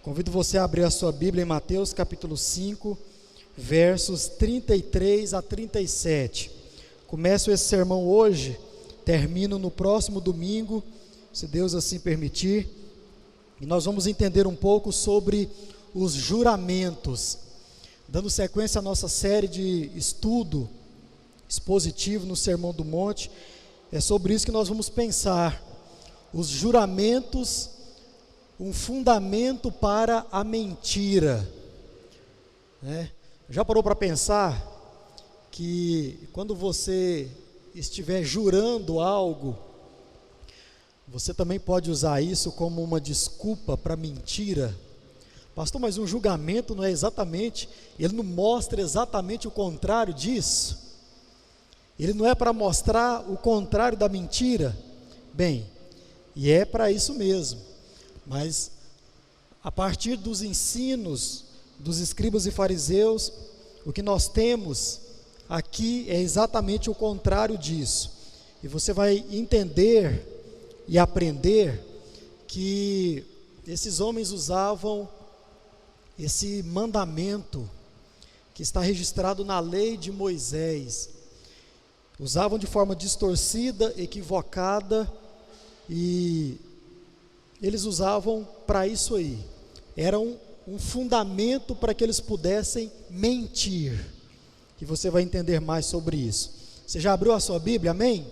Convido você a abrir a sua Bíblia em Mateus capítulo 5, versos 33 a 37. Começo esse sermão hoje, termino no próximo domingo, se Deus assim permitir, e nós vamos entender um pouco sobre os juramentos, dando sequência à nossa série de estudo expositivo no Sermão do Monte. É sobre isso que nós vamos pensar, os juramentos, um fundamento para a mentira, né? Já parou para pensar que quando você estiver jurando algo, você também pode usar isso como uma desculpa para mentira? Pastor, mas um julgamento não é exatamente, ele não mostra exatamente o contrário disso? Ele não é para mostrar o contrário da mentira? Bem, e é para isso mesmo, mas a partir dos ensinos dos escribas e fariseus, o que nós temos aqui é exatamente o contrário disso, e você vai entender e aprender que esses homens usavam esse mandamento que está registrado na lei de Moisés, usavam de forma distorcida, equivocada, e eles usavam para isso aí, era um fundamento para que eles pudessem mentir, e você vai entender mais sobre isso. Você já abriu a sua Bíblia, amém?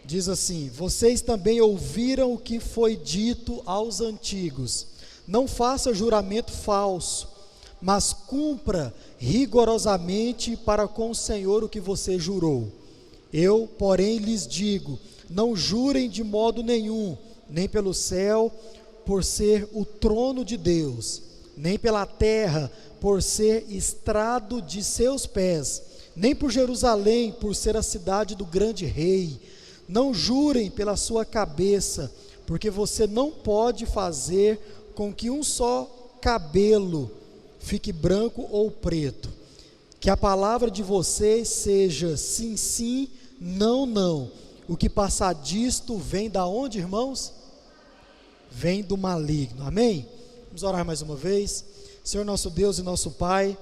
Diz assim: vocês também ouviram o que foi dito aos antigos, não faça juramento falso, mas cumpra rigorosamente para com o Senhor o que você jurou. Eu, porém, lhes digo, não jurem de modo nenhum, nem pelo céu, por ser o trono de Deus, nem pela terra, por ser estrado de seus pés, nem por Jerusalém, por ser a cidade do grande rei. Não jurem pela sua cabeça, porque você não pode fazer com que um só cabelo fique branco ou preto. Que a palavra de vocês seja sim, sim, não, não. O que passar disto vem da onde, irmãos? Vem do maligno, amém? Vamos orar mais uma vez. Senhor nosso Deus e nosso Pai,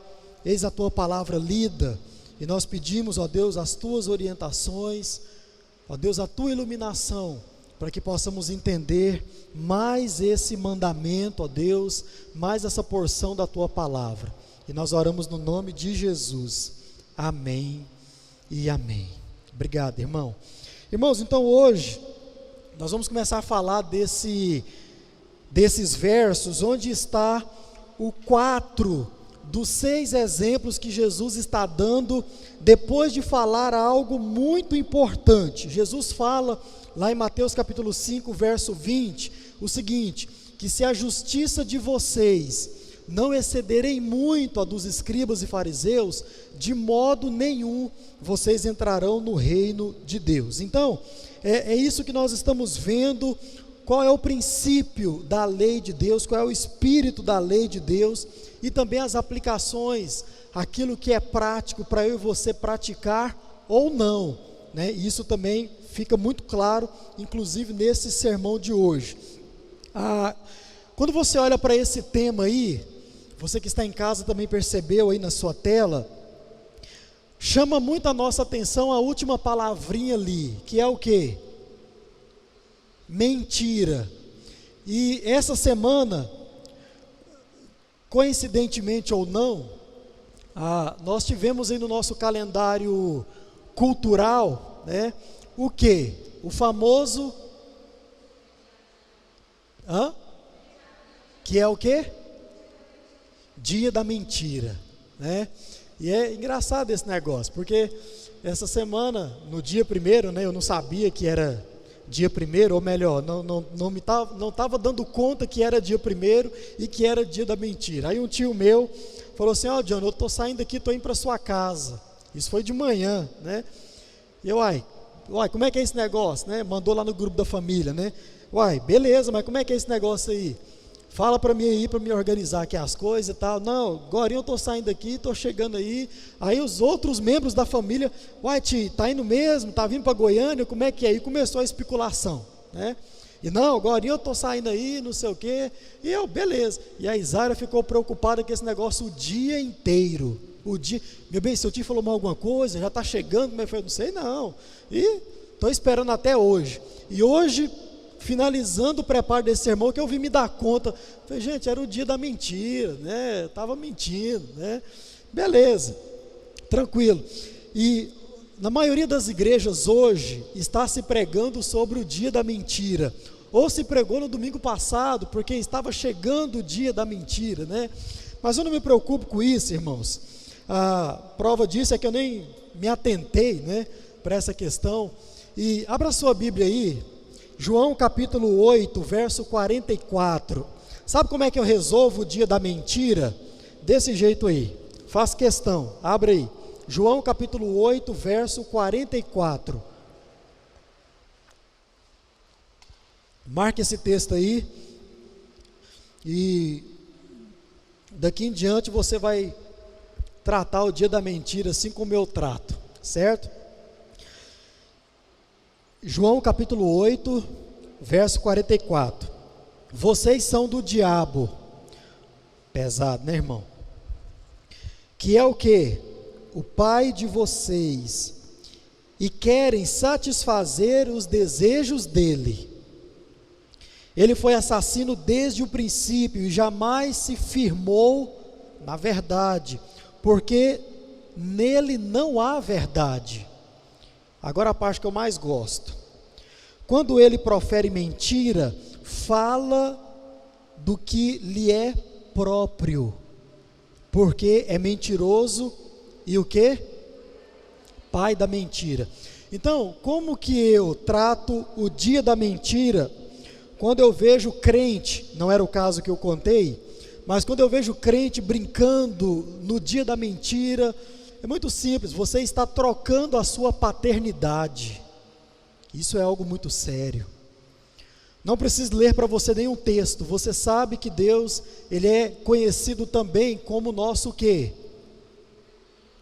eis a Tua palavra lida, e nós pedimos, ó Deus, as Tuas orientações, ó Deus, a Tua iluminação, para que possamos entender mais esse mandamento, ó Deus, mais essa porção da Tua palavra, e nós oramos no nome de Jesus, amém e amém. Obrigado, irmão. Irmãos, então hoje, nós vamos começar a falar desses versos, onde está o 4 dos 6 exemplos que Jesus está dando, depois de falar algo muito importante. Jesus fala, lá em Mateus capítulo 5, verso 20, o seguinte: que se a justiça de vocês não excederem muito a dos escribas e fariseus, de modo nenhum vocês entrarão no reino de Deus. Então, é isso que nós estamos vendo. Qual é o princípio da lei de Deus, qual é o espírito da lei de Deus, e também as aplicações, aquilo que é prático para eu e você praticar ou não, né? Isso também fica muito claro, inclusive nesse sermão de hoje. Quando você olha para esse tema aí, você que está em casa também percebeu aí na sua tela, chama muito a nossa atenção a última palavrinha ali, que é o quê? Mentira. E essa semana, coincidentemente ou não, nós tivemos aí no nosso calendário cultural, né, o quê? O famoso, que é o quê? Dia da mentira, né? E é engraçado esse negócio, porque essa semana, no dia 1º, né, eu não sabia que era dia 1º, ou melhor, não estava dando conta que era dia 1º e que era dia da mentira. Aí um tio meu falou assim: ó, John, eu estou saindo daqui, estou indo para sua casa. Isso foi de manhã, né? E eu, uai, como é que é esse negócio, né? Mandou lá no grupo da família, né? Uai, beleza, mas como é que é esse negócio aí? Fala para mim aí, para me organizar aqui as coisas e tal. Não, agora eu estou saindo daqui, estou chegando aí. Aí os outros membros da família: uai, tio, está indo mesmo? Está vindo para Goiânia? Como é que é? E começou a especulação, né? E não, agora eu estou saindo aí, não sei o quê. E eu, beleza. E a Isaura ficou preocupada com esse negócio o dia inteiro. Meu bem, seu tio falou mal alguma coisa, já está chegando, como é que foi? Não sei não. E estou esperando até hoje. E hoje, finalizando o preparo desse sermão, que eu vim me dar conta. Falei, gente, era o dia da mentira, né? Estava mentindo, né? Beleza, tranquilo. E na maioria das igrejas hoje, está se pregando sobre o dia da mentira. Ou se pregou no domingo passado, porque estava chegando o dia da mentira, né? Mas eu não me preocupo com isso, irmãos. A prova disso é que eu nem me atentei, né, para essa questão. E abra sua Bíblia aí, João capítulo 8, verso 44. Sabe como é que eu resolvo o dia da mentira? Desse jeito aí, faço questão, abre aí. João capítulo 8, verso 44. Marque esse texto aí. E daqui em diante você vai tratar o dia da mentira assim como eu trato, certo? João capítulo 8, verso 44. Vocês são do diabo. Pesado, né, irmão? Que é o quê? O pai de vocês, e querem satisfazer os desejos dele. Ele foi assassino desde o princípio e jamais se firmou na verdade, porque nele não há verdade. Agora a parte que eu mais gosto. Quando ele profere mentira, fala do que lhe é próprio, porque é mentiroso e o quê? Pai da mentira. Então, como que eu trato o dia da mentira? Quando eu vejo crente, não era o caso que eu contei, mas quando eu vejo crente brincando no dia da mentira, é muito simples, você está trocando a sua paternidade. Isso é algo muito sério. Não preciso ler para você nenhum texto, você sabe que Deus, Ele é conhecido também como nosso quê?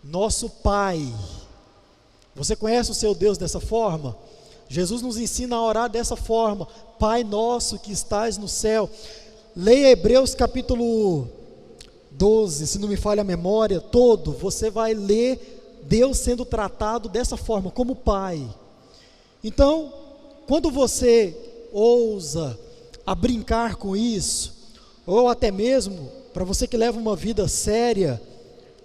Nosso Pai. Você conhece o seu Deus dessa forma? Jesus nos ensina a orar dessa forma: Pai nosso que estás no céu. Leia Hebreus capítulo 12, se não me falha a memória, todo, você vai ler Deus sendo tratado dessa forma, como Pai. Então, quando você ousa a brincar com isso, ou até mesmo, para você que leva uma vida séria,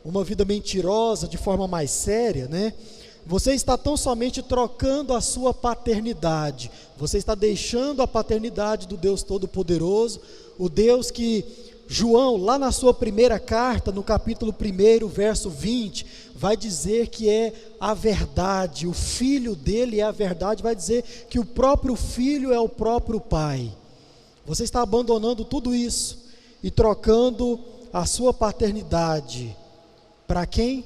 uma vida mentirosa de forma mais séria, né? Você está tão somente trocando a sua paternidade, você está deixando a paternidade do Deus Todo-Poderoso, o Deus que João, lá na sua primeira carta, no capítulo 1, verso 20, vai dizer que é a verdade, o Filho dele é a verdade, vai dizer que o próprio Filho é o próprio Pai. Você está abandonando tudo isso e trocando a sua paternidade para quem?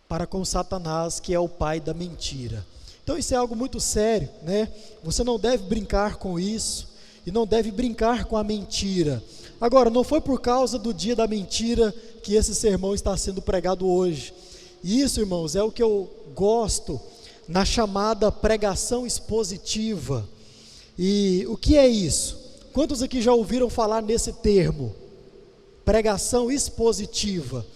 Para com Satanás, que é o pai da mentira. Então isso é algo muito sério, né? Você não deve brincar com isso e não deve brincar com a mentira. Agora, não foi por causa do dia da mentira que esse sermão está sendo pregado hoje. E isso, irmãos, é o que eu gosto na chamada pregação expositiva. E o que é isso? Quantos aqui já ouviram falar nesse termo? Pregação expositiva.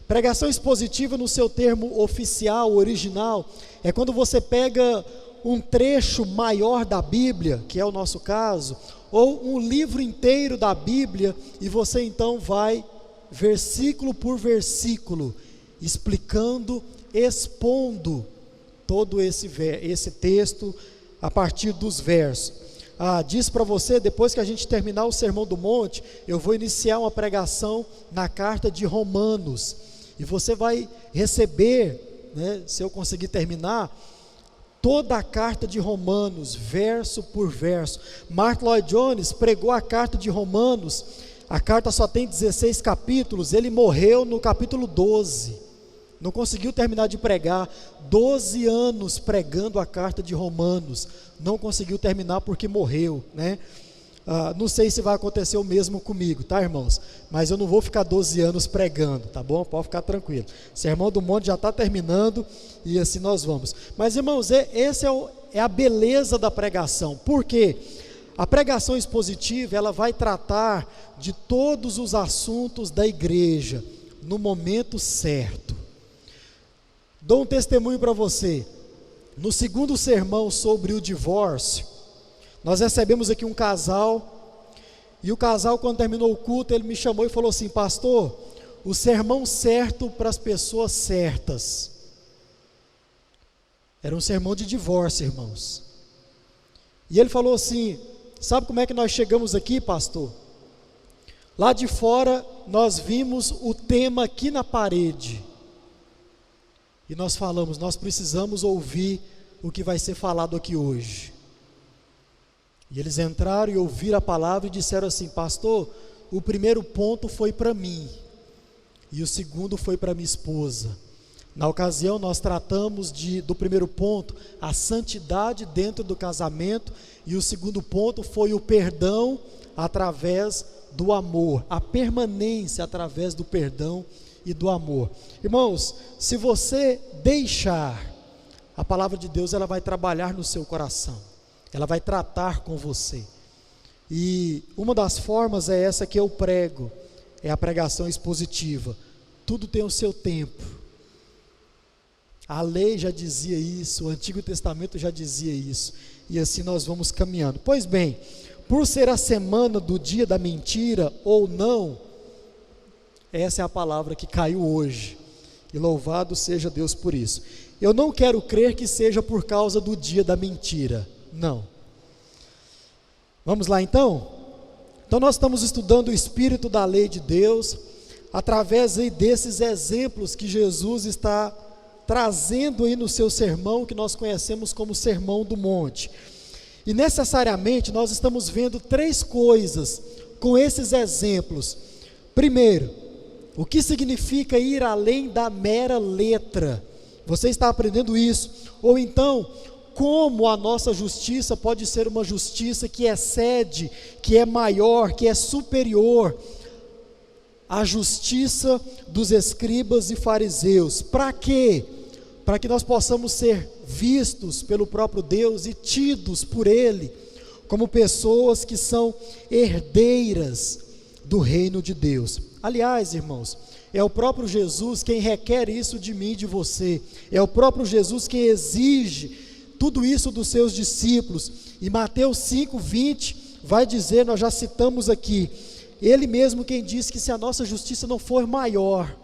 Pregação expositiva, no seu termo oficial, original, é quando você pega um trecho maior da Bíblia, que é o nosso caso, ou um livro inteiro da Bíblia, e você então vai versículo por versículo, explicando, expondo todo esse texto a partir dos versos. Diz para você, depois que a gente terminar o Sermão do Monte, eu vou iniciar uma pregação na carta de Romanos, e você vai receber, né, se eu conseguir terminar, toda a carta de Romanos, verso por verso. Martyn Lloyd-Jones pregou a carta de Romanos, a carta só tem 16 capítulos, ele morreu no capítulo 12, não conseguiu terminar de pregar, 12 anos pregando a carta de Romanos, não conseguiu terminar porque morreu, né? Não sei se vai acontecer o mesmo comigo, tá, irmãos? Mas eu não vou ficar 12 anos pregando, tá bom? Pode ficar tranquilo. O Sermão do Monte já está terminando e assim nós vamos. Mas, irmãos, esse é a beleza da pregação. Por quê? A pregação expositiva, ela vai tratar de todos os assuntos da igreja no momento certo. Dou um testemunho para você. No segundo sermão sobre o divórcio, nós recebemos aqui um casal, e o casal, quando terminou o culto, ele me chamou e falou assim: pastor, o sermão certo para as pessoas certas. Era um sermão de divórcio, irmãos. E ele falou assim: sabe como é que nós chegamos aqui, pastor? Lá de fora, nós vimos o tema aqui na parede, e nós falamos, nós precisamos ouvir o que vai ser falado aqui hoje. E eles entraram e ouviram a palavra e disseram assim: pastor, o primeiro ponto foi para mim, e o segundo foi para minha esposa. Na ocasião nós tratamos do primeiro ponto, a santidade dentro do casamento, e o segundo ponto foi o perdão através do amor, a permanência através do perdão e do amor. Irmãos, se você deixar, a palavra de Deus, ela vai trabalhar no seu coração, ela vai tratar com você, e uma das formas é essa que eu prego, é a pregação expositiva. Tudo tem o seu tempo. A lei já dizia isso, o Antigo Testamento já dizia isso, e assim nós vamos caminhando. Pois bem, por ser a semana do dia da mentira ou não, essa é a palavra que caiu hoje, e louvado seja Deus por isso. Eu não quero crer que seja por causa do dia da mentira, não. Vamos lá então? Então nós estamos estudando o espírito da lei de Deus, através aí desses exemplos que Jesus está trazendo aí no seu sermão, que nós conhecemos como Sermão do Monte. E necessariamente nós estamos vendo três coisas com esses exemplos. Primeiro, o que significa ir além da mera letra? Você está aprendendo isso? Ou então, como a nossa justiça pode ser uma justiça que excede, que é maior, que é superior à justiça dos escribas e fariseus. Para quê? Para que nós possamos ser vistos pelo próprio Deus e tidos por Ele como pessoas que são herdeiras do reino de Deus. Aliás, irmãos, é o próprio Jesus quem requer isso de mim e de você. É o próprio Jesus quem exige tudo isso dos seus discípulos. E Mateus 5:20 vai dizer, nós já citamos aqui, Ele mesmo quem diz que se a nossa justiça não for maior,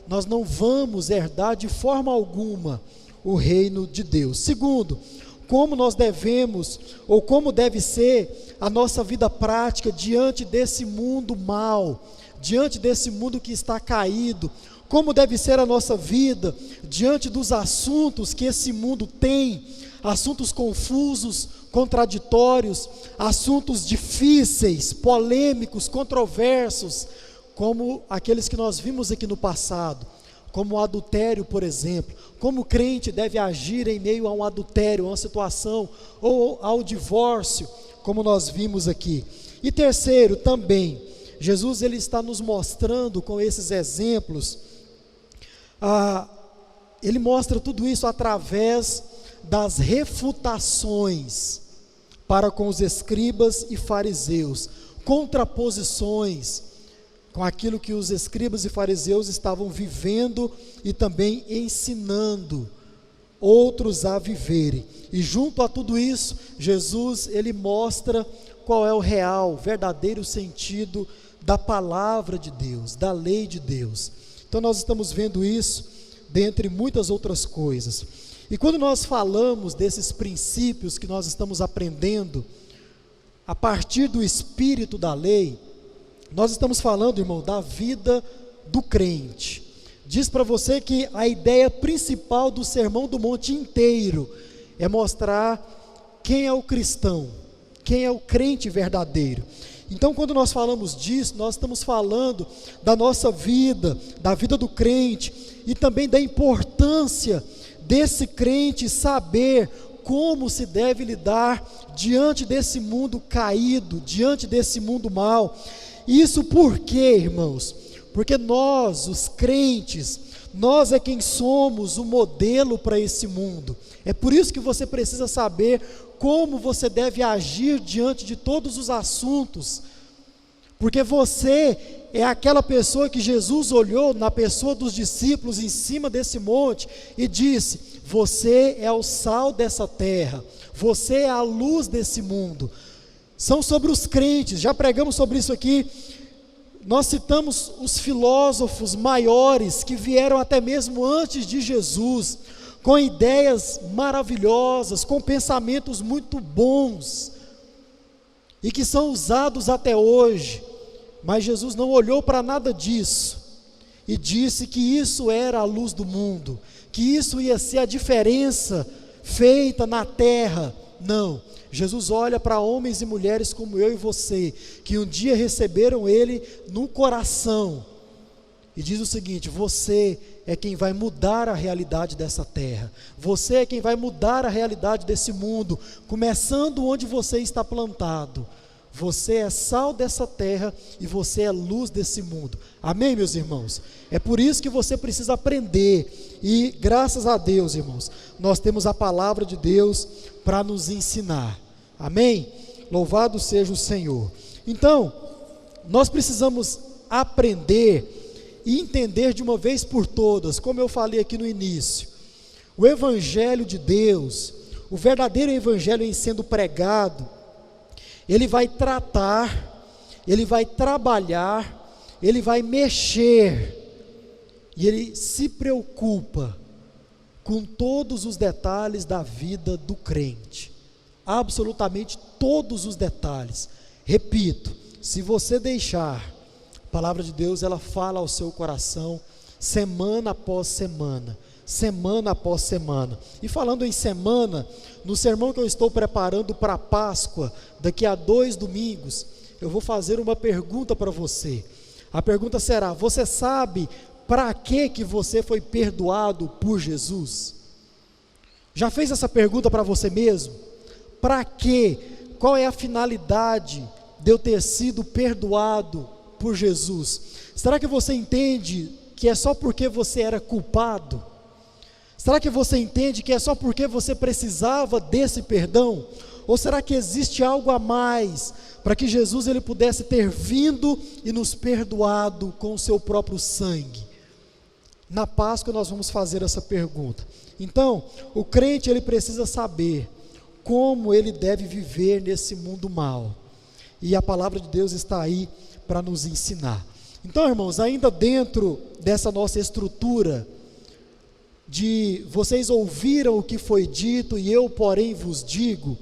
nós não vamos herdar de forma alguma o reino de Deus. Segundo, como nós devemos, ou como deve ser a nossa vida prática diante desse mundo mal, diante desse mundo que está caído, como deve ser a nossa vida diante dos assuntos que esse mundo tem, assuntos confusos, contraditórios, assuntos difíceis, polêmicos, controversos, como aqueles que nós vimos aqui no passado, como o adultério, por exemplo. Como o crente deve agir em meio a um adultério, a uma situação, ou ao divórcio, como nós vimos aqui. E terceiro, também, Jesus ele está nos mostrando com esses exemplos, ele mostra tudo isso através das refutações para com os escribas e fariseus, contraposições com aquilo que os escribas e fariseus estavam vivendo e também ensinando outros a viverem. E junto a tudo isso, Jesus ele mostra qual é o real, verdadeiro sentido da palavra de Deus, da lei de Deus. Então nós estamos vendo isso dentre muitas outras coisas. E quando nós falamos desses princípios que nós estamos aprendendo a partir do espírito da lei, nós estamos falando, irmão, da vida do crente. Diz para você que a ideia principal do Sermão do Monte inteiro é mostrar quem é o cristão, quem é o crente verdadeiro. Então, quando nós falamos disso, nós estamos falando da nossa vida, da vida do crente, e também da importância desse crente saber como se deve lidar diante desse mundo caído, diante desse mundo mau. Isso por quê, irmãos? Porque nós, os crentes, nós é quem somos o modelo para esse mundo. É por isso que você precisa saber como você deve agir diante de todos os assuntos, porque você é aquela pessoa que Jesus olhou na pessoa dos discípulos em cima desse monte e disse: você é o sal dessa terra, você é a luz desse mundo. São sobre os crentes, já pregamos sobre isso aqui. Nós citamos os filósofos maiores que vieram até mesmo antes de Jesus, com ideias maravilhosas, com pensamentos muito bons, e que são usados até hoje. Mas Jesus não olhou para nada disso e disse que isso era a luz do mundo, que isso ia ser a diferença feita na terra. Não, Jesus olha para homens e mulheres como eu e você, que um dia receberam Ele no coração, e diz o seguinte: você é quem vai mudar a realidade dessa terra, você é quem vai mudar a realidade desse mundo, começando onde você está plantado. Você é sal dessa terra e você é luz desse mundo. Amém, meus irmãos? É por isso que você precisa aprender, e graças a Deus, irmãos, nós temos a palavra de Deus para nos ensinar. Amém? Louvado seja o Senhor. Então, nós precisamos aprender e entender de uma vez por todas, como eu falei aqui no início, o Evangelho de Deus, o verdadeiro Evangelho em sendo pregado, ele vai tratar, ele vai trabalhar, ele vai mexer, e ele se preocupa com todos os detalhes da vida do crente, absolutamente todos os detalhes. Repito, se você deixar, a palavra de Deus, ela fala ao seu coração, semana após semana, semana após semana. E falando em semana, no sermão que eu estou preparando para a Páscoa, daqui a 2 domingos, eu vou fazer uma pergunta para você. A pergunta será: você sabe para que você foi perdoado por Jesus? Já fez essa pergunta para você mesmo? Para quê? Qual é a finalidade de eu ter sido perdoado por Jesus? Será que você entende que é só porque você era culpado? Será que você entende que é só porque você precisava desse perdão? Ou será que existe algo a mais para que Jesus ele pudesse ter vindo e nos perdoado com o seu próprio sangue? Na Páscoa nós vamos fazer essa pergunta. Então, o crente ele precisa saber como ele deve viver nesse mundo mau. E a palavra de Deus está aí para nos ensinar. Então, irmãos, ainda dentro dessa nossa estrutura de vocês ouviram o que foi dito e eu, porém, vos digo,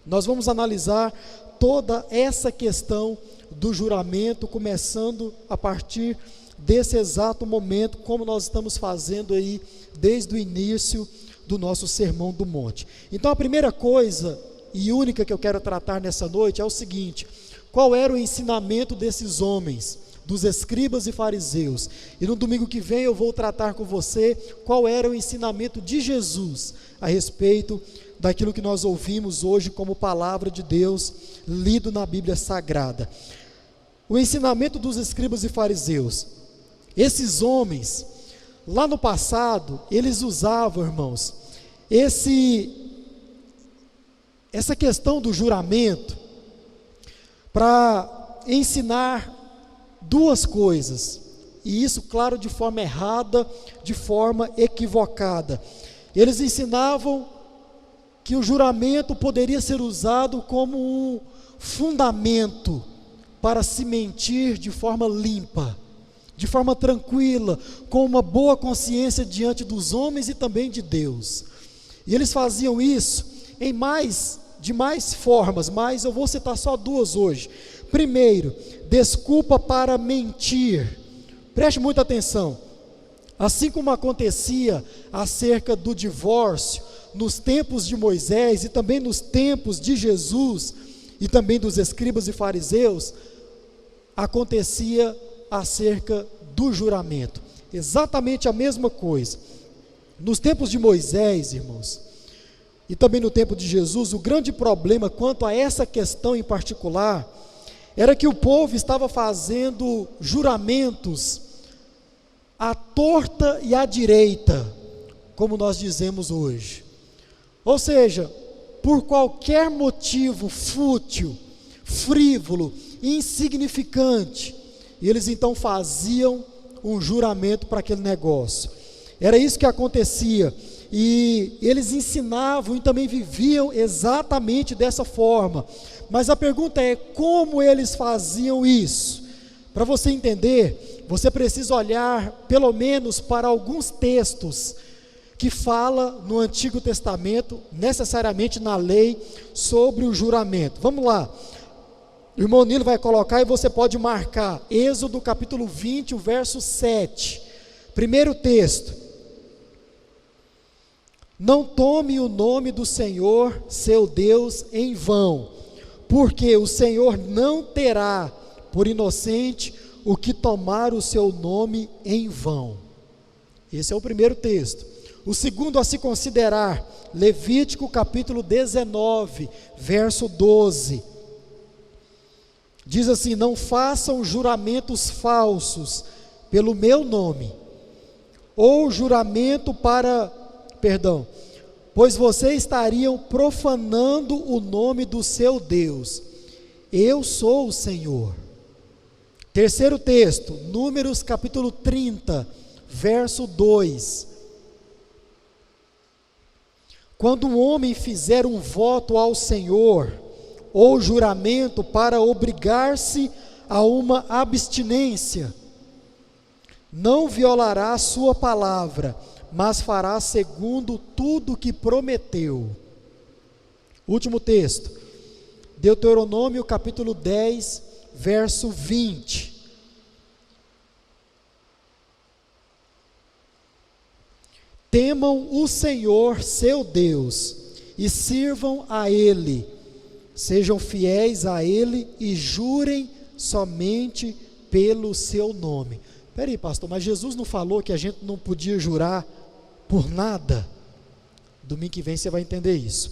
nós vamos analisar toda essa questão do juramento, começando a partir desse exato momento, como nós estamos fazendo aí desde o início do nosso Sermão do Monte. Então, a primeira coisa e única que eu quero tratar nessa noite é o seguinte: qual era o ensinamento desses homens, dos escribas e fariseus? E no domingo que vem eu vou tratar com você qual era o ensinamento de Jesus a respeito daquilo que nós ouvimos hoje como palavra de Deus lido na Bíblia Sagrada. O ensinamento dos escribas e fariseus. Esses homens, lá no passado, eles usavam, irmãos, essa questão do juramento para ensinar duas coisas, e isso, claro, de forma errada, de forma equivocada. Eles ensinavam que o juramento poderia ser usado como um fundamento para se mentir de forma limpa, de forma tranquila, com uma boa consciência diante dos homens e também de Deus. E eles faziam isso de mais formas, mas eu vou citar só duas hoje. Primeiro, desculpa para mentir. Preste muita atenção. Assim como acontecia acerca do divórcio nos tempos de Moisés e também nos tempos de Jesus e também dos escribas e fariseus, acontecia acerca do juramento. Exatamente a mesma coisa. Nos tempos de Moisés, irmãos, e também no tempo de Jesus, o grande problema quanto a essa questão em particular, era que o povo estava fazendo juramentos à torta e à direita, como nós dizemos hoje. Ou seja, por qualquer motivo fútil, frívolo, insignificante, eles então faziam um juramento para aquele negócio. Era isso que acontecia, e eles ensinavam e também viviam exatamente dessa forma. Mas a pergunta é, como eles faziam isso? Para você entender, você precisa olhar pelo menos para alguns textos que fala no Antigo Testamento, necessariamente na lei, sobre o juramento. Vamos lá, o irmão Nilo vai colocar e você pode marcar, Êxodo capítulo 20, o verso 7, primeiro texto: não tome o nome do Senhor, seu Deus, em vão, porque o Senhor não terá por inocente o que tomar o seu nome em vão. Esse é o primeiro texto. O segundo a se considerar, Levítico capítulo 19, verso 12. Diz assim: não façam juramentos falsos pelo meu nome, ou juramento pois vocês estariam profanando o nome do seu Deus. Eu sou o Senhor. Terceiro texto, Números capítulo 30, verso 2. Quando um homem fizer um voto ao Senhor, ou juramento para obrigar-se a uma abstinência, não violará a sua palavra, mas fará segundo tudo que prometeu. Último texto, Deuteronômio capítulo 10, verso 20. Temam o Senhor seu Deus e sirvam a Ele, sejam fiéis a Ele e jurem somente pelo seu nome. Espera aí, pastor, mas Jesus não falou que a gente não podia jurar por nada? Domingo que vem você vai entender isso.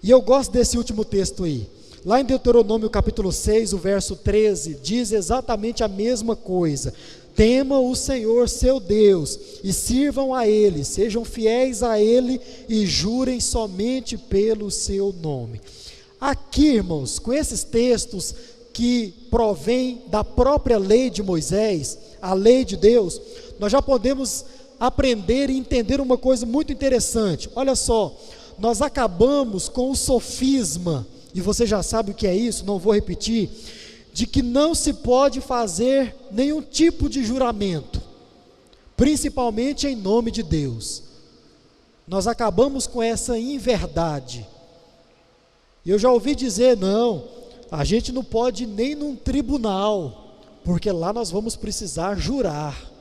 E eu gosto desse último texto aí. Lá em Deuteronômio capítulo 6, o verso 13, diz exatamente a mesma coisa. Temam o Senhor seu Deus e sirvam a Ele, sejam fiéis a Ele e jurem somente pelo seu nome. Aqui, irmãos, com esses textos que provêm da própria lei de Moisés, a lei de Deus, nós já podemos aprender e entender uma coisa muito interessante. Olha só, nós acabamos com o sofisma, e você já sabe o que é isso, não vou repetir, de que não se pode fazer nenhum tipo de juramento, principalmente em nome de Deus. Nós acabamos com essa inverdade. Eu já ouvi dizer, não, a gente não pode ir nem num tribunal, porque lá nós vamos precisar jurar.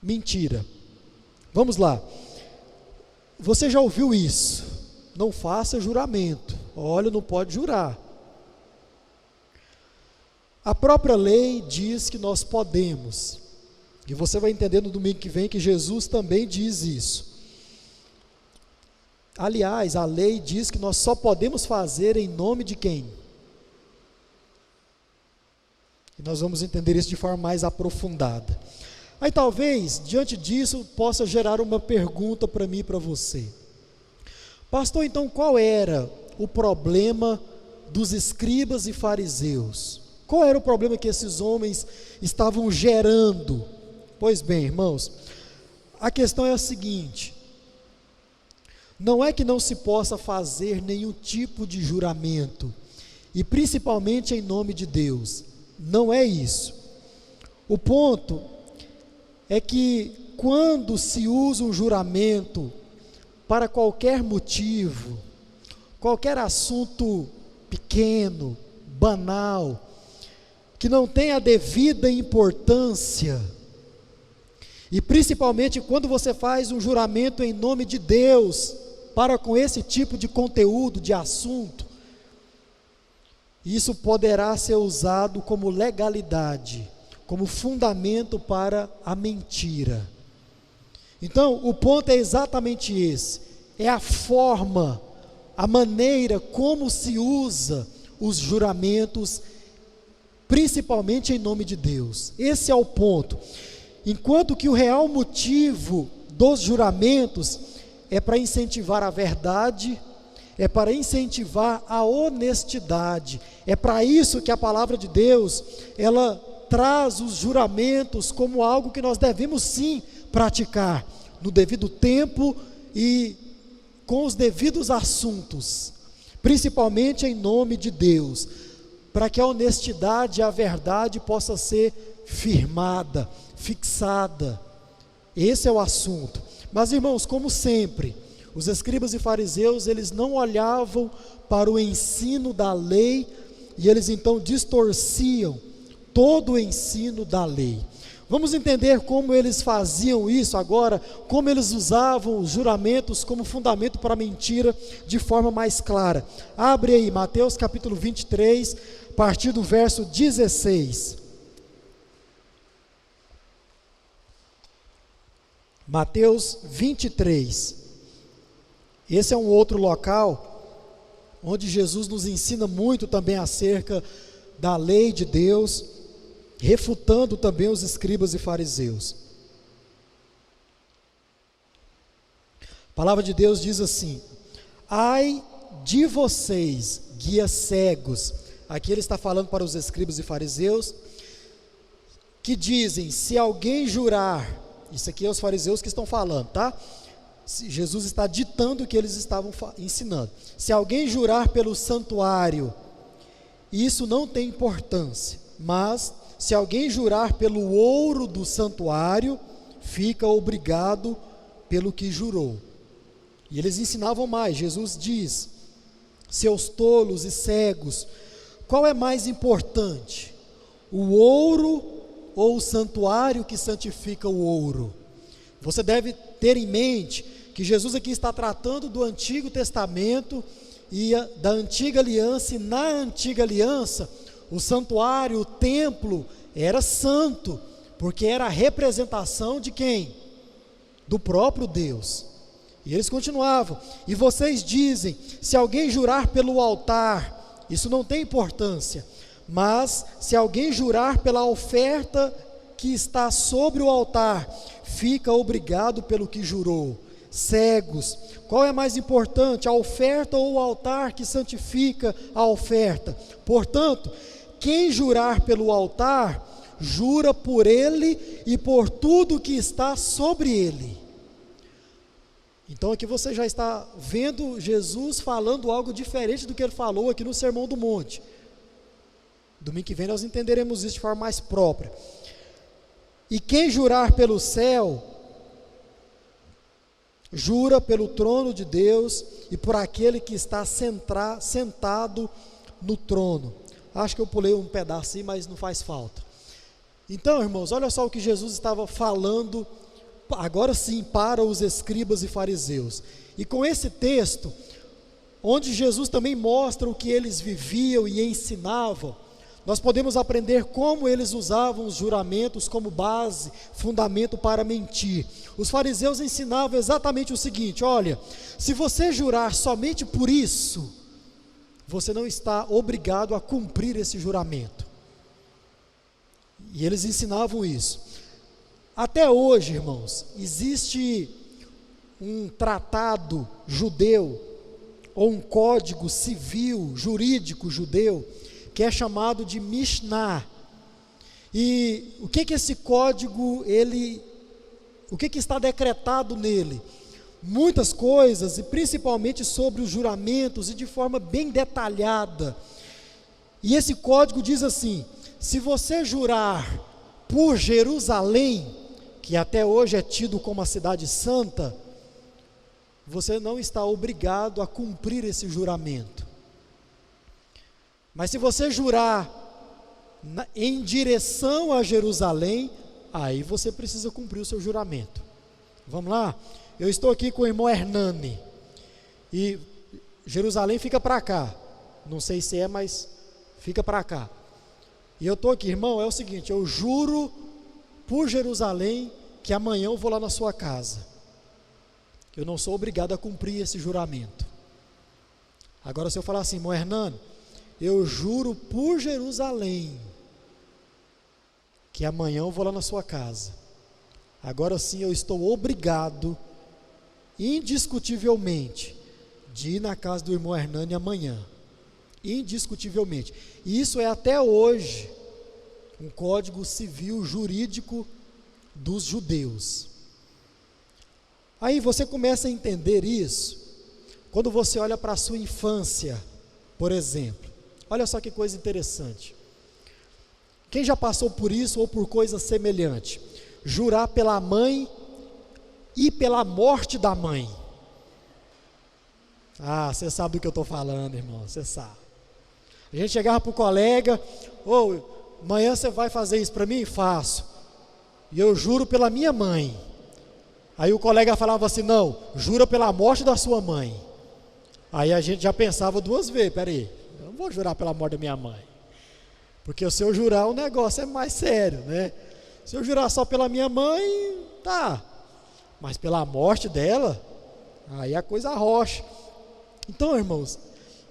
Mentira. Vamos lá. Você já ouviu isso? Não faça juramento. Olha, não pode jurar. A própria lei diz que nós podemos. E você vai entender no domingo que vem que Jesus também diz isso. Aliás, a lei diz que nós só podemos fazer em nome de quem? E nós vamos entender isso de forma mais aprofundada. Aí talvez, diante disso, possa gerar uma pergunta para mim e para você. Pastor, então qual era o problema dos escribas e fariseus? Qual era o problema que esses homens estavam gerando? Pois bem, irmãos, a questão é a seguinte: não é que não se possa fazer nenhum tipo de juramento, e principalmente em nome de Deus, não é isso. O ponto é que quando se usa um juramento para qualquer motivo, qualquer assunto pequeno, banal, que não tem a devida importância, e principalmente quando você faz um juramento em nome de Deus, para com esse tipo de conteúdo, de assunto, isso poderá ser usado como legalidade, como fundamento para a mentira. Então, o ponto é exatamente esse, é a forma, a maneira como se usa os juramentos, principalmente em nome de Deus. Esse é o ponto. Enquanto que o real motivo dos juramentos é para incentivar a verdade, é para incentivar a honestidade. É para isso que a palavra de Deus, ela traz os juramentos como algo que nós devemos sim praticar no devido tempo e com os devidos assuntos, principalmente em nome de Deus, para que a honestidade e a verdade possa ser firmada, fixada. Esse é o assunto. Mas, irmãos, como sempre, os escribas e fariseus, eles não olhavam para o ensino da lei e eles então distorciam todo o ensino da lei. Vamos entender como eles faziam isso agora, como eles usavam os juramentos como fundamento para a mentira de forma mais clara. Abre aí, Mateus capítulo 23, a partir do verso 16. Mateus 23. Esse é um outro local onde Jesus nos ensina muito também acerca da lei de Deus, refutando também os escribas e fariseus. A palavra de Deus diz assim: ai de vocês, guias cegos. Aqui ele está falando para os escribas e fariseus, que dizem, se alguém jurar, isso aqui é os fariseus que estão falando, tá? Jesus está ditando o que eles estavam ensinando. Se alguém jurar pelo santuário, isso não tem importância, mas se alguém jurar pelo ouro do santuário, fica obrigado pelo que jurou. E eles ensinavam mais. Jesus diz: seus tolos e cegos, qual é mais importante? O ouro ou o santuário que santifica o ouro? Você deve ter em mente que Jesus aqui está tratando do Antigo Testamento e da Antiga Aliança, e na Antiga Aliança, o santuário, o templo, era santo, porque era a representação de quem? Do próprio Deus. E eles continuavam, e vocês dizem, se alguém jurar pelo altar, isso não tem importância, mas se alguém jurar pela oferta que está sobre o altar, fica obrigado pelo que jurou. Cegos, qual é mais importante, a oferta ou o altar que santifica a oferta? Portanto, quem jurar pelo altar, jura por ele e por tudo que está sobre ele. Então aqui você já está vendo Jesus falando algo diferente do que ele falou aqui no Sermão do Monte. Domingo que vem nós entenderemos isso de forma mais própria. E quem jurar pelo céu, jura pelo trono de Deus e por aquele que está sentado no trono. Acho que eu pulei um pedacinho, mas não faz falta. Então, irmãos, olha só o que Jesus estava falando, agora sim, para os escribas e fariseus. E com esse texto, onde Jesus também mostra o que eles viviam e ensinavam, nós podemos aprender como eles usavam os juramentos como base, fundamento para mentir. Os fariseus ensinavam exatamente o seguinte: olha, se você jurar somente por isso, você não está obrigado a cumprir esse juramento. E eles ensinavam isso. Até hoje, irmãos, existe um tratado judeu, ou um código civil, jurídico judeu, que é chamado de Mishnah. E o que esse código, o que está decretado nele? Muitas coisas, e principalmente sobre os juramentos, e de forma bem detalhada. E esse código diz assim: se você jurar por Jerusalém, que até hoje é tido como a cidade santa, você não está obrigado a cumprir esse juramento. Mas se você jurar em direção a Jerusalém, aí você precisa cumprir o seu juramento. Vamos lá? Eu estou aqui com o irmão Hernani, e Jerusalém fica para cá, não sei se é, mas fica para cá. E eu estou aqui, irmão, é o seguinte: eu juro por Jerusalém que amanhã eu vou lá na sua casa. eu não sou obrigado a cumprir esse juramento. Agora, se eu falar assim, irmão Hernando, eu juro por Jerusalém, que amanhã eu vou lá na sua casa. Agora sim eu estou obrigado, indiscutivelmente, de ir na casa do irmão Hernani amanhã. Indiscutivelmente. E isso é até hoje um código civil jurídico dos judeus. Aí você começa a entender isso quando você olha para a sua infância, por exemplo. Olha só que coisa interessante. Quem já passou por isso ou por coisa semelhante? Jurar pela mãe e pela morte da mãe. Ah, você sabe do que eu estou falando, irmão, você sabe. A gente chegava para o colega, amanhã você vai fazer isso para mim? Faço. E eu juro pela minha mãe. Aí o colega falava assim, não, jura pela morte da sua mãe. Aí a gente já pensava duas vezes, peraí, eu não vou jurar pela morte da minha mãe. Porque se eu jurar o negócio é mais sério, né? Se eu jurar só pela minha mãe, tá. Mas pela morte dela, aí a coisa rocha. Então, irmãos,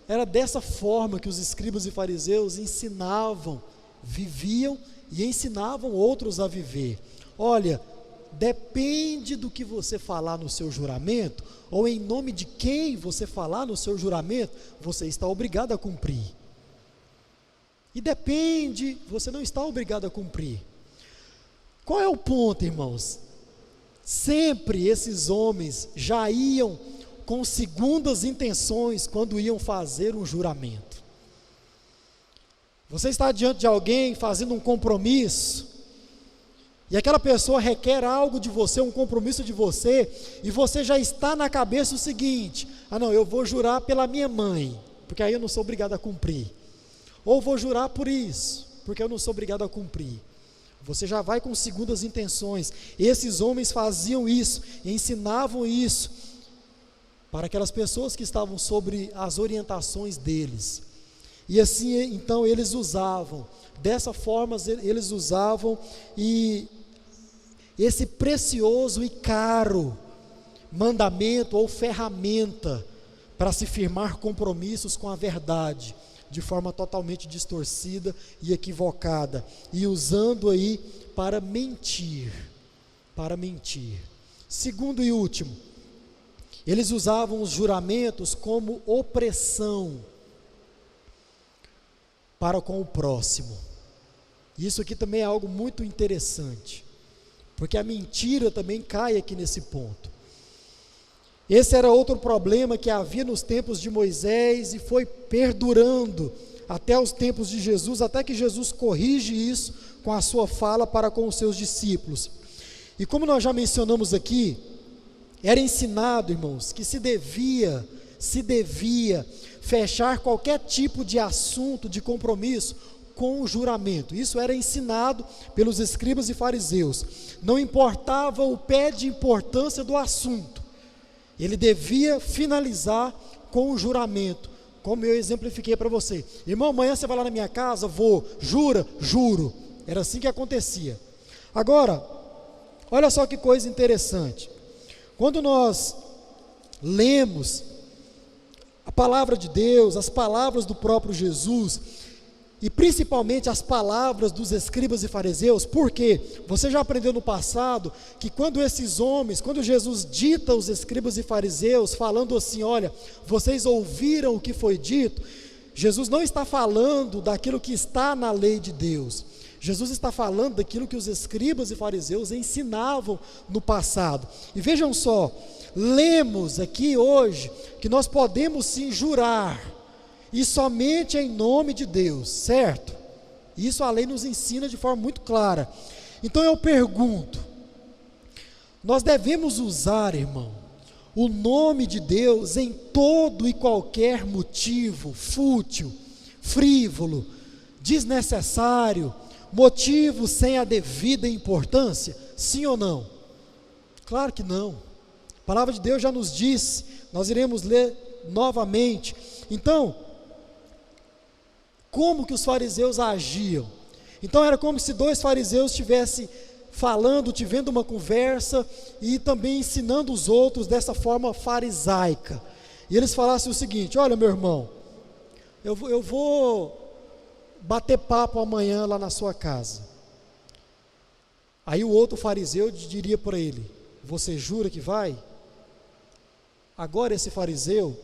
era dessa forma que os escribas e fariseus ensinavam, viviam e ensinavam outros a viver. Olha, depende do que você falar no seu juramento, ou em nome de quem você falar no seu juramento, você está obrigado a cumprir. E depende, você não está obrigado a cumprir. Qual é o ponto, irmãos? Sempre esses homens já iam com segundas intenções quando iam fazer um juramento. Você está diante de alguém fazendo um compromisso, e aquela pessoa requer algo de você, um compromisso de você, e você já está na cabeça o seguinte, não, eu vou jurar pela minha mãe, porque aí eu não sou obrigado a cumprir. Ou vou jurar por isso, porque eu não sou obrigado a cumprir. Você já vai com segundas intenções. Esses homens faziam isso, ensinavam isso, para aquelas pessoas que estavam sobre as orientações deles. E assim, então, eles usavam, dessa forma eles usavam, e esse precioso e caro mandamento ou ferramenta para se firmar compromissos com a verdade, de forma totalmente distorcida e equivocada, e usando aí para mentir. Segundo e último, eles usavam os juramentos como opressão para com o próximo. Isso aqui também é algo muito interessante, porque a mentira também cai aqui nesse ponto. Esse era outro problema que havia nos tempos de Moisés e foi perdurando até os tempos de Jesus, até que Jesus corrige isso com a sua fala para com os seus discípulos. E como nós já mencionamos aqui, era ensinado, irmãos, que se devia fechar qualquer tipo de assunto, de compromisso, com o juramento. Isso era ensinado pelos escribas e fariseus. Não importava o pé de importância do assunto, ele devia finalizar com o juramento, como eu exemplifiquei para você. Irmão, amanhã você vai lá na minha casa? Vou. Jura? Juro. Era assim que acontecia. Agora, olha só que coisa interessante. Quando nós lemos a palavra de Deus, as palavras do próprio Jesus, e principalmente as palavras dos escribas e fariseus, porque você já aprendeu no passado que quando esses homens, quando Jesus dita aos escribas e fariseus, falando assim, olha, vocês ouviram o que foi dito, Jesus não está falando daquilo que está na lei de Deus, Jesus está falando daquilo que os escribas e fariseus ensinavam no passado. E vejam só, lemos aqui hoje que nós podemos sim jurar, e somente em nome de Deus, certo? Isso a lei nos ensina de forma muito clara. Então eu pergunto, nós devemos usar, irmão, o nome de Deus em todo e qualquer motivo fútil, frívolo, desnecessário, motivo sem a devida importância? Sim ou não? Claro que não. A palavra de Deus já nos disse, nós iremos ler novamente. Então, como que os fariseus agiam? Então era como se dois fariseus tivessem falando, tivendo uma conversa e também ensinando os outros dessa forma farisaica. E eles falassem o seguinte: olha, meu irmão, eu vou bater papo amanhã lá na sua casa. Aí o outro fariseu diria para ele: você jura que vai? Agora esse fariseu,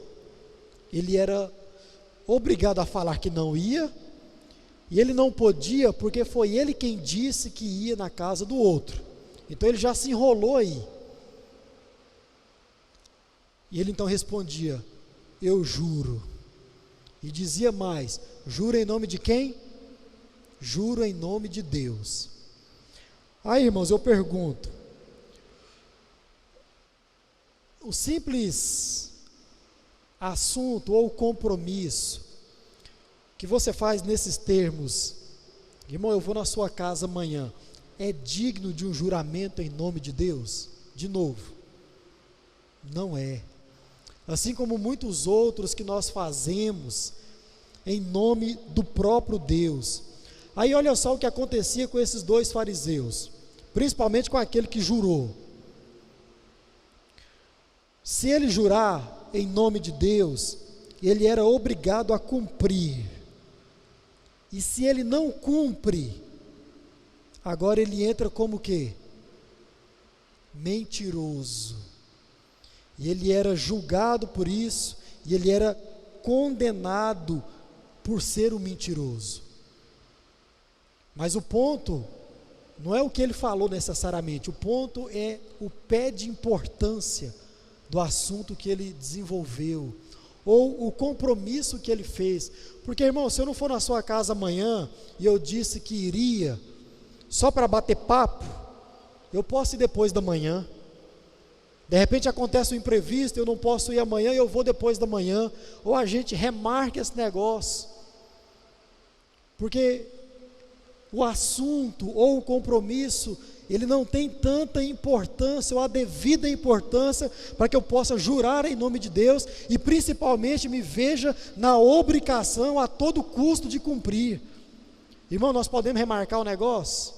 ele era obrigado a falar que não ia, e ele não podia porque foi ele quem disse que ia na casa do outro. Então ele já se enrolou aí. E ele então respondia: eu juro. E dizia mais: juro em nome de quem? Juro em nome de Deus. Aí, irmãos, eu pergunto: o simples assunto ou compromisso que você faz nesses termos, irmão, eu vou na sua casa amanhã, é digno de um juramento em nome de Deus? De novo, não é. Assim como muitos outros que nós fazemos em nome do próprio Deus. Aí olha só o que acontecia com esses dois fariseus, principalmente com aquele que jurou. Se ele jurar em nome de Deus, ele era obrigado a cumprir. E se ele não cumpre, agora ele entra como o quê? Mentiroso. E ele era julgado por isso, e ele era condenado por ser um mentiroso. Mas o ponto não é o que ele falou necessariamente, o ponto é o pé de importância do assunto que ele desenvolveu, ou o compromisso que ele fez. Porque, irmão, se eu não for na sua casa amanhã, e eu disse que iria, só para bater papo, eu posso ir depois da manhã. De repente acontece um imprevisto, eu não posso ir amanhã, eu vou depois da manhã, ou a gente remarca esse negócio, porque o assunto ou o compromisso, ele não tem tanta importância, ou a devida importância, para que eu possa jurar em nome de Deus, e principalmente me veja na obrigação a todo custo de cumprir. Irmão, nós podemos remarcar o negócio?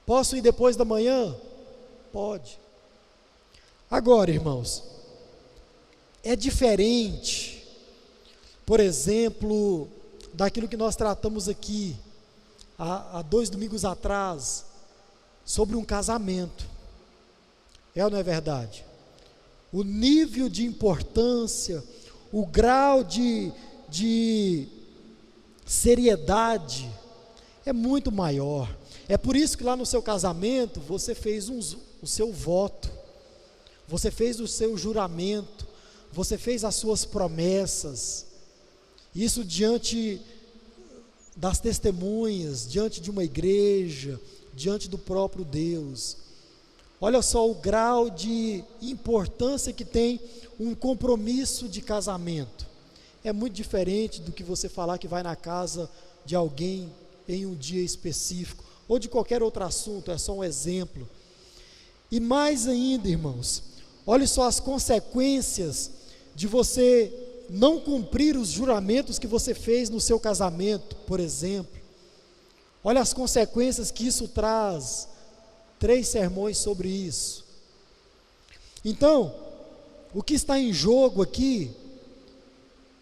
Posso ir depois da manhã? Pode. Agora, irmãos, é diferente, por exemplo, daquilo que nós tratamos aqui, há 2 domingos atrás, sobre um casamento. É ou não é verdade? O nível de importância, o grau de seriedade é muito maior. É por isso que lá no seu casamento você fez o seu voto, você fez o seu juramento, você fez as suas promessas. Isso diante das testemunhas, diante de uma igreja, diante do próprio Deus. Olha só o grau de importância que tem um compromisso de casamento. É muito diferente do que você falar que vai na casa de alguém em um dia específico, ou de qualquer outro assunto, é só um exemplo. E mais ainda, irmãos, olha só as consequências de você não cumprir os juramentos que você fez no seu casamento, por exemplo. Olha as consequências que isso traz. 3 sermões sobre isso. Então, o que está em jogo aqui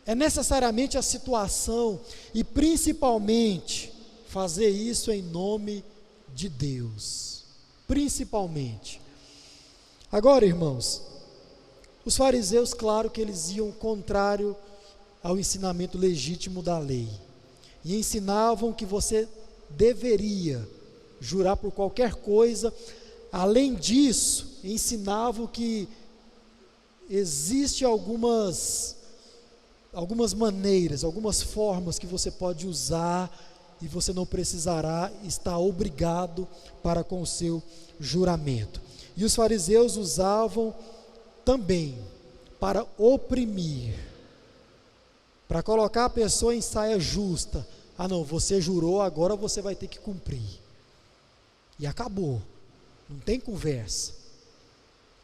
é necessariamente a situação, e principalmente fazer isso em nome de Deus. Principalmente. Agora, irmãos, os fariseus, claro que eles iam contrário ao ensinamento legítimo da lei, e ensinavam que você deveria jurar por qualquer coisa. Além disso, ensinavam que existe algumas maneiras, algumas formas que você pode usar, e você não precisará estar obrigado para com o seu juramento. E os fariseus usavam também para oprimir, para colocar a pessoa em saia justa. Ah não, você jurou, agora você vai ter que cumprir. E acabou, não tem conversa.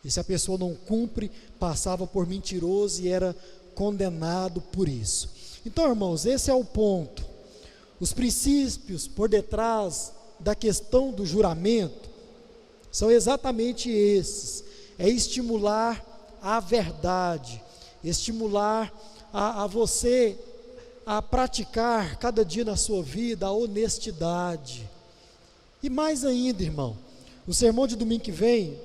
E se a pessoa não cumpre, passava por mentiroso e era condenado por isso. Então, irmãos, esse é o ponto. Os princípios por detrás da questão do juramento são exatamente esses: é estimular a verdade, estimular a você a praticar cada dia na sua vida a honestidade. E mais ainda, irmão, o sermão de domingo que vem,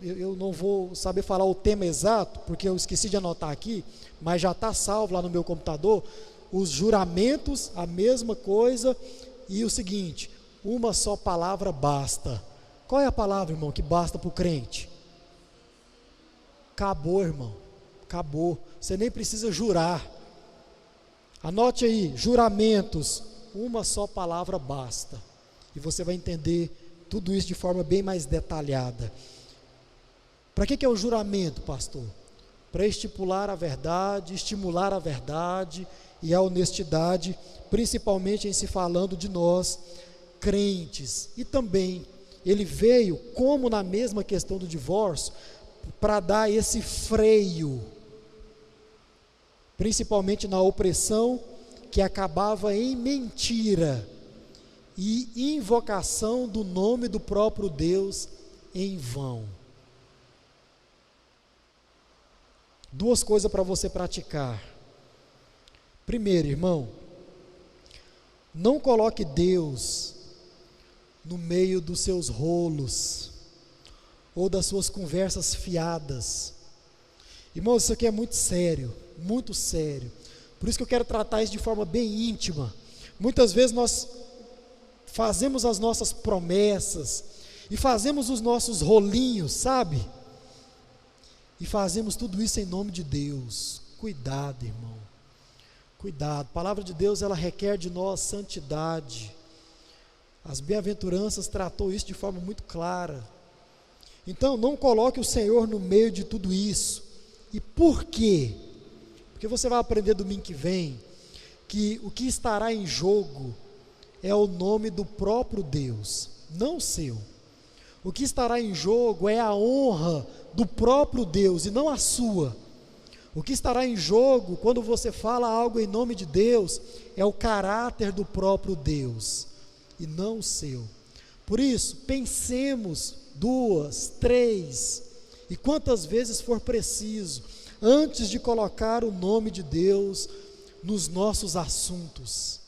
eu não vou saber falar o tema exato, porque eu esqueci de anotar aqui, mas já está salvo lá no meu computador. Os juramentos, a mesma coisa, e o seguinte: uma só palavra basta. Qual é a palavra, irmão, que basta para o crente? Acabou, irmão, acabou. Você nem precisa jurar. Anote aí: juramentos, uma só palavra basta. E você vai entender tudo isso de forma bem mais detalhada. Para que é o juramento, pastor? Para estipular a verdade, estimular a verdade e a honestidade, principalmente em se falando de nós, crentes. E também, ele veio, como na mesma questão do divórcio, para dar esse freio, principalmente na opressão que acabava em mentira e invocação do nome do próprio Deus em vão. Duas coisas para você praticar. Primeiro, irmão, não coloque Deus no meio dos seus rolos ou das suas conversas fiadas. Irmãos, isso aqui é muito sério, muito sério. Por isso que eu quero tratar isso de forma bem íntima. Muitas vezes nós fazemos as nossas promessas e fazemos os nossos rolinhos, sabe? E fazemos tudo isso em nome de Deus. Cuidado, irmão. Cuidado. A palavra de Deus, ela requer de nós santidade. As bem-aventuranças tratou isso de forma muito clara. Então, não coloque o Senhor no meio de tudo isso. E por quê? Porque você vai aprender domingo que vem que o que estará em jogo é o nome do próprio Deus, não o seu. O que estará em jogo é a honra do próprio Deus e não a sua. O que estará em jogo quando você fala algo em nome de Deus é o caráter do próprio Deus e não o seu. Por isso, pensemos 2, 3 e quantas vezes for preciso antes de colocar o nome de Deus nos nossos assuntos,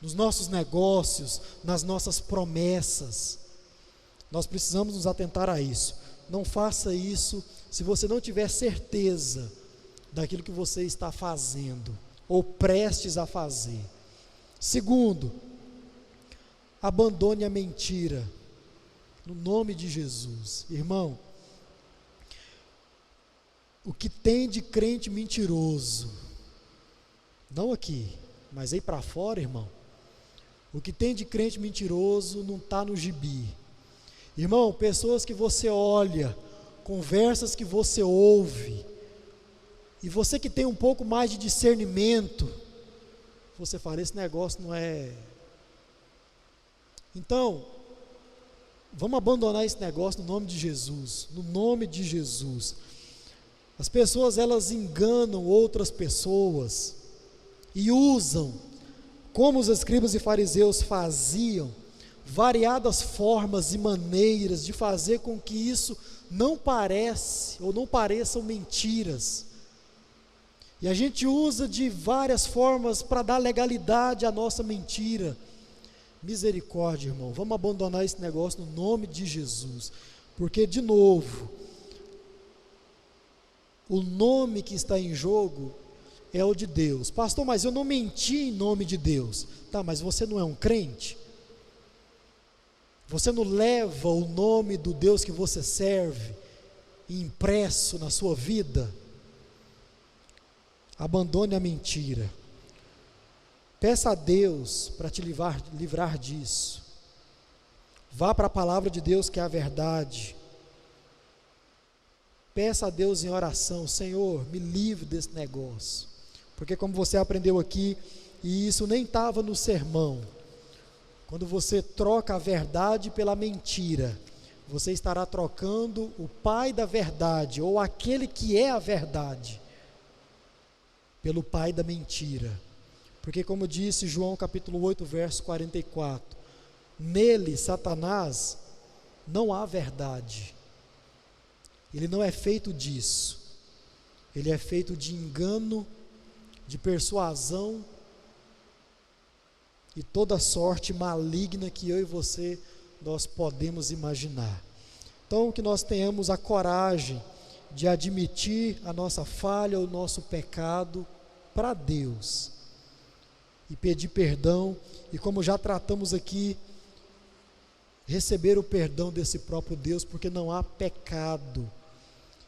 nos nossos negócios, nas nossas promessas. Nós precisamos nos atentar a isso. Não faça isso se você não tiver certeza daquilo que você está fazendo ou prestes a fazer. Segundo, abandone a mentira no nome de Jesus. Irmão, o que tem de crente mentiroso, não aqui, mas aí para fora, irmão, o que tem de crente mentiroso não está no gibi. Irmão, pessoas que você olha, conversas que você ouve, e você que tem um pouco mais de discernimento, você fala: esse negócio não é. Então, vamos abandonar esse negócio no nome de Jesus, no nome de Jesus. As pessoas, elas enganam outras pessoas e usam, como os escribas e fariseus faziam, variadas formas e maneiras de fazer com que isso não parece ou não pareçam mentiras. E a gente usa de várias formas para dar legalidade à nossa mentira. Misericórdia, irmão, vamos abandonar esse negócio no nome de Jesus, porque, de novo, o nome que está em jogo é o de Deus. Pastor, mas eu não menti em nome de Deus. Tá, mas você não é um crente? Você não leva o nome do Deus que você serve impresso na sua vida? Abandone a mentira. Peça a Deus para te livrar disso. Vá para a palavra de Deus, que é a verdade. Peça a Deus em oração: Senhor, me livre desse negócio. Porque, como você aprendeu aqui, e isso nem estava no sermão, quando você troca a verdade pela mentira, você estará trocando o pai da verdade, ou aquele que é a verdade, pelo pai da mentira. Porque, como disse João capítulo 8, verso 44, Nele, Satanás, não há verdade. Ele não é feito disso. Ele é feito de engano, de persuasão e toda sorte maligna que eu e você nós podemos imaginar. Então, que nós tenhamos a coragem de admitir a nossa falha, o nosso pecado para Deus e pedir perdão, e como já tratamos aqui, receber o perdão desse próprio Deus, porque não há pecado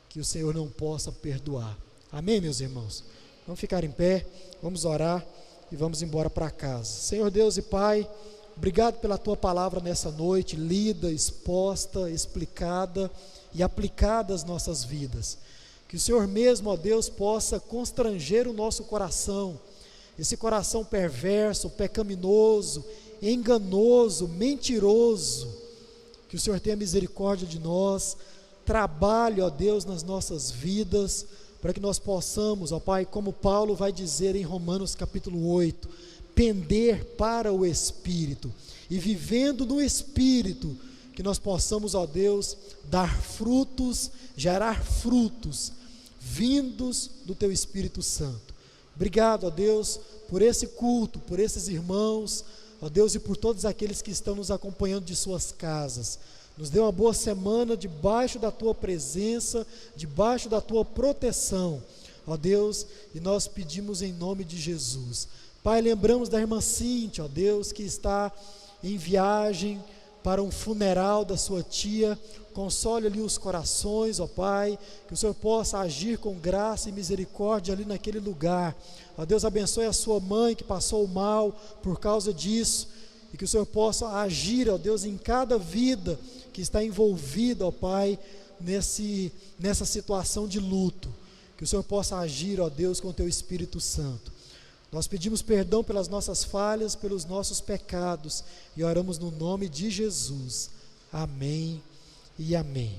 que o Senhor não possa perdoar. Amém, meus irmãos? Vamos ficar em pé, vamos orar e vamos embora para casa. Senhor Deus e Pai, obrigado pela Tua palavra nessa noite, lida, exposta, explicada e aplicada às nossas vidas. Que o Senhor mesmo, ó Deus, possa constranger o nosso coração, esse coração perverso, pecaminoso, enganoso, mentiroso. Que o Senhor tenha misericórdia de nós, trabalhe, ó Deus, nas nossas vidas, para que nós possamos, ó Pai, como Paulo vai dizer em Romanos capítulo 8, pender para o Espírito, e vivendo no Espírito, que nós possamos, ó Deus, dar frutos, gerar frutos, vindos do Teu Espírito Santo. Obrigado, ó Deus, por esse culto, por esses irmãos, ó Deus, e por todos aqueles que estão nos acompanhando de suas casas. Nos dê uma boa semana debaixo da Tua presença, debaixo da Tua proteção, ó Deus, e nós pedimos em nome de Jesus. Pai, lembramos da irmã Cíntia, ó Deus, que está em viagem para um funeral da sua tia. Console ali os corações, ó Pai, que o Senhor possa agir com graça e misericórdia ali naquele lugar. Ó Deus, abençoe a sua mãe que passou mal por causa disso, e que o Senhor possa agir, ó Deus, em cada vida que está envolvida, ó Pai, nessa situação de luto. Que o Senhor possa agir, ó Deus, com o Teu Espírito Santo. Nós pedimos perdão pelas nossas falhas, pelos nossos pecados, e oramos no nome de Jesus. Amém e amém.